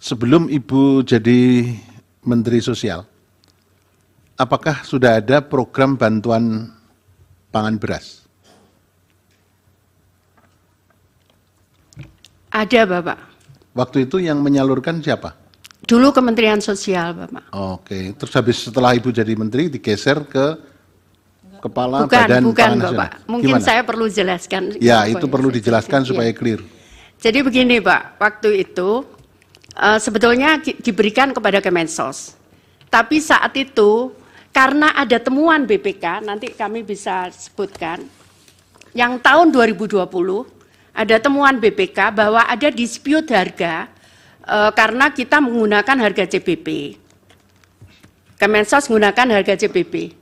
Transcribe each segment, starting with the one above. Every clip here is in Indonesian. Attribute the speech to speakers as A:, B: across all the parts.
A: sebelum Ibu jadi Menteri Sosial, apakah sudah ada program bantuan pangan beras?
B: Ada, Bapak.
A: Waktu itu yang menyalurkan siapa?
B: Dulu Kementerian Sosial, Bapak.
A: Oke, terus habis setelah Ibu jadi Menteri digeser ke Kepala
B: Bukan,
A: Badan
B: bukan,
A: Pangan
B: Bapak.
A: Nasional.
B: Mungkin
A: Gimana?
B: saya perlu jelaskan.
A: Ya, itu perlu dijelaskan supaya
B: Iya.
A: clear.
B: Jadi begini, Pak. Waktu itu sebetulnya diberikan kepada Kemensos. Tapi saat itu karena ada temuan BPK, nanti kami bisa sebutkan, yang tahun 2020 ada temuan BPK bahwa ada dispute harga karena kita menggunakan harga CBP. Kemensos menggunakan harga CBP.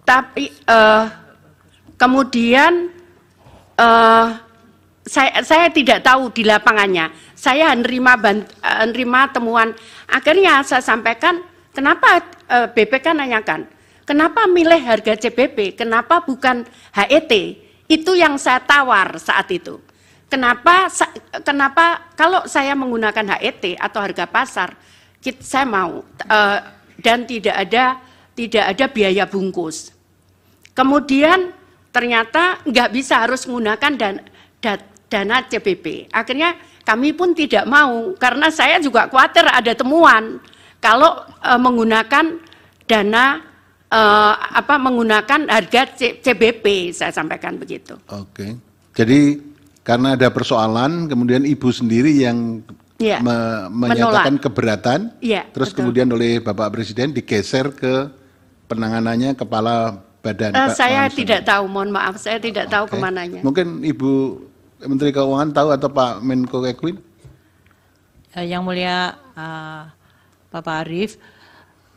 B: Tapi kemudian saya tidak tahu di lapangannya. Saya menerima temuan. Akhirnya saya sampaikan, kenapa BPK nanyakan, kenapa milih harga CBP, kenapa bukan HET? Itu yang saya tawar saat itu. Kenapa kalau saya menggunakan HET atau harga pasar, saya mau dan tidak ada biaya bungkus. Kemudian ternyata nggak bisa, harus menggunakan dana CBP. Akhirnya kami pun tidak mau karena saya juga khawatir ada temuan kalau menggunakan dana menggunakan harga CBP, saya sampaikan begitu.
A: Oke, jadi karena ada persoalan, kemudian Ibu sendiri yang
B: Ya,
A: menyatakan keberatan,
B: ya,
A: terus
B: betul.
A: kemudian oleh Bapak Presiden digeser ke penanganannya Kepala Badan
B: Saya
A: Pangan
B: tidak
A: Nasional.
B: tahu, mohon maaf, saya tidak tahu
A: Oke.
B: kemananya.
A: Mungkin Ibu Menteri Keuangan tahu atau Pak Menko Ekwin?
C: Yang mulia Bapak Arief,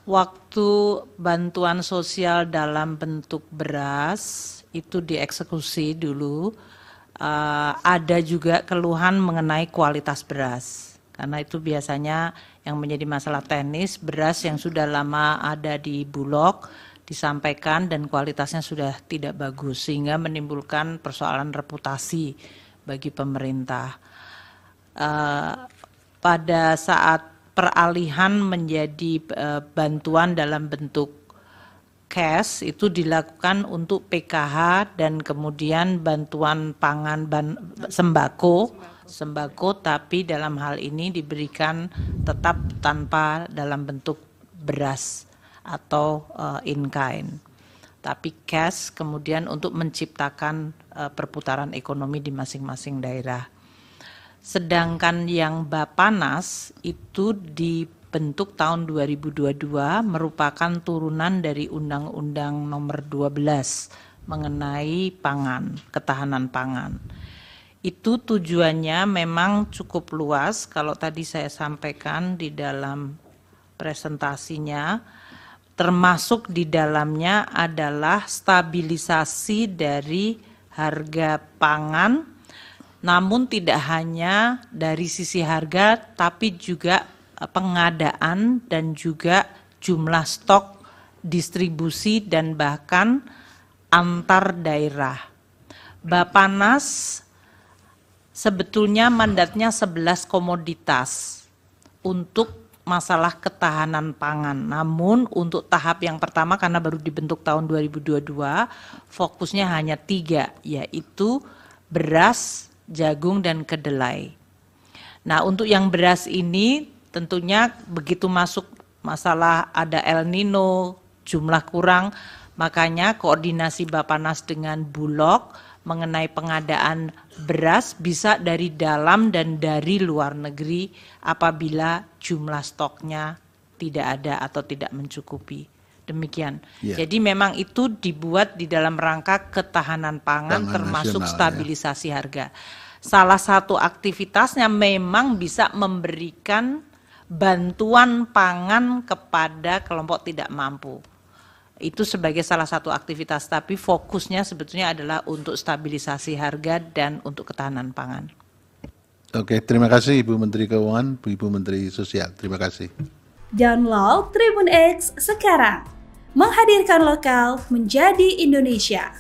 C: waktu bantuan sosial dalam bentuk beras itu dieksekusi dulu, ada juga keluhan mengenai kualitas beras. Karena itu biasanya yang menjadi masalah teknis, beras yang sudah lama ada di Bulog disampaikan dan kualitasnya sudah tidak bagus, sehingga menimbulkan persoalan reputasi bagi pemerintah. Pada saat peralihan menjadi bantuan dalam bentuk cash itu dilakukan untuk PKH dan kemudian bantuan pangan sembako, tapi dalam hal ini diberikan tetap tanpa dalam bentuk beras atau in kind, tapi cash kemudian untuk menciptakan perputaran ekonomi di masing-masing daerah. Sedangkan yang Bapanas itu dibentuk tahun 2022 merupakan turunan dari Undang-Undang Nomor 12 mengenai pangan, ketahanan pangan. Itu tujuannya memang cukup luas, kalau tadi saya sampaikan di dalam presentasinya, termasuk di dalamnya adalah stabilisasi dari harga pangan, namun tidak hanya dari sisi harga, tapi juga pengadaan dan juga jumlah stok, distribusi, dan bahkan antar daerah. Bapanas sebetulnya mandatnya 11 komoditas untuk masalah ketahanan pangan. Namun untuk tahap yang pertama karena baru dibentuk tahun 2022, fokusnya hanya 3, yaitu beras, jagung, dan kedelai. Nah, untuk yang beras ini tentunya begitu masuk masalah ada El Nino, jumlah kurang, makanya koordinasi Bapanas dengan Bulog mengenai pengadaan beras bisa dari dalam dan dari luar negeri apabila jumlah stoknya tidak ada atau tidak mencukupi. Demikian. Ya. Jadi memang itu dibuat di dalam rangka ketahanan pangan termasuk nasional, stabilisasi harga. Salah satu aktivitasnya memang bisa memberikan bantuan pangan kepada kelompok tidak mampu. Itu sebagai salah satu aktivitas, tapi fokusnya sebetulnya adalah untuk stabilisasi harga dan untuk ketahanan pangan.
A: Oke, terima kasih Ibu Menteri Keuangan, Ibu Menteri Sosial. Terima kasih.
D: Download Tribun X sekarang. Menghadirkan lokal menjadi Indonesia.